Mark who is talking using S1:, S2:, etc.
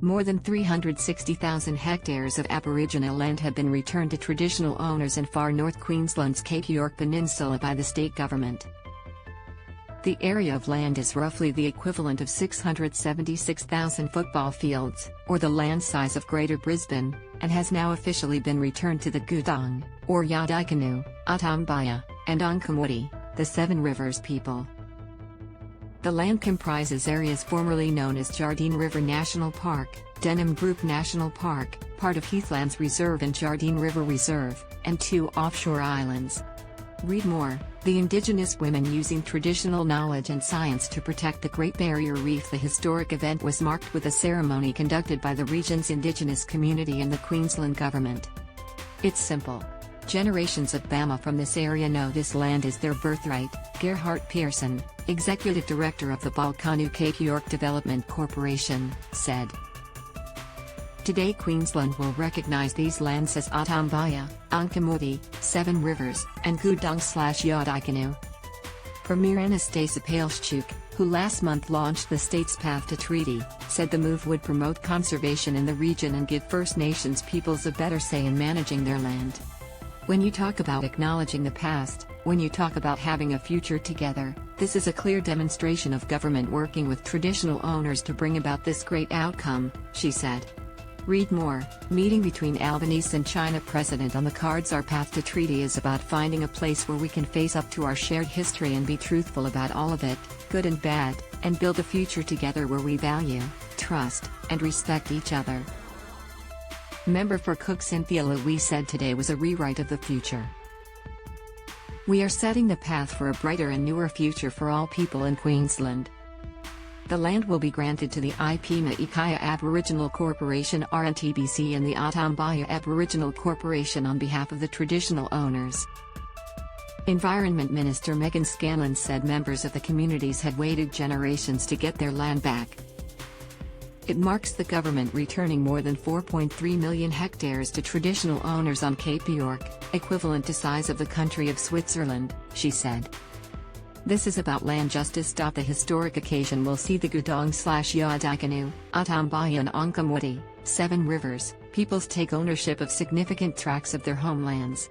S1: More than 360,000 hectares of Aboriginal land have been returned to traditional owners in far north Queensland's Cape York Peninsula by the state government. The area of land is roughly the equivalent of 676,000 football fields, or the land size of Greater Brisbane, and has now officially been returned to the Gudang, or Yadhaykenu, Atambaya, and Angkamuthi, the Seven Rivers people. The land comprises areas formerly known as Jardine River National Park, Denham Group National Park, part of Heathlands Reserve and Jardine River Reserve, and 2 offshore islands. Read more. The Indigenous women using traditional knowledge and science to protect the Great Barrier Reef. The historic event was marked with a ceremony conducted by the region's Indigenous community and the Queensland government. It's simple. Generations of Bama from this area know this land is their birthright, Gerhard Pearson, Executive Director of the Yadhaykenu Cape York Development Corporation, said. Today Queensland will recognise these lands as Atambaya, Angkamuthi, Seven Rivers, and Gudang/Yadhaykenu. Premier Anastasia Palaszczuk, who last month launched the state's Path to Treaty, said the move would promote conservation in the region and give First Nations peoples a better say in managing their land. When you talk about acknowledging the past, when you talk about having a future together, this is a clear demonstration of government working with traditional owners to bring about this great outcome, she said. Read more. Meeting between Albanese and China president on the cards. Our path to treaty is about finding a place where we can face up to our shared history and be truthful about all of it, good and bad, and build a future together where we value, trust, and respect each other. Member for Cook Cynthia Louise said today was a rewrite of the future. We are setting the path for a brighter and newer future for all people in Queensland. The land will be granted to the Ipima Ikaya Aboriginal Corporation RNTBC and the Atambaya Aboriginal Corporation on behalf of the traditional owners. Environment Minister Megan Scanlon said members of the communities had waited generations to get their land back. It marks the government returning more than 4.3 million hectares to traditional owners on Cape York, equivalent to size of the country of Switzerland, she said. This is about land justice. The historic occasion will see the Gudang/Yadhaykenu, Atambaya and Angkamuthi, Seven Rivers, peoples take ownership of significant tracts of their homelands,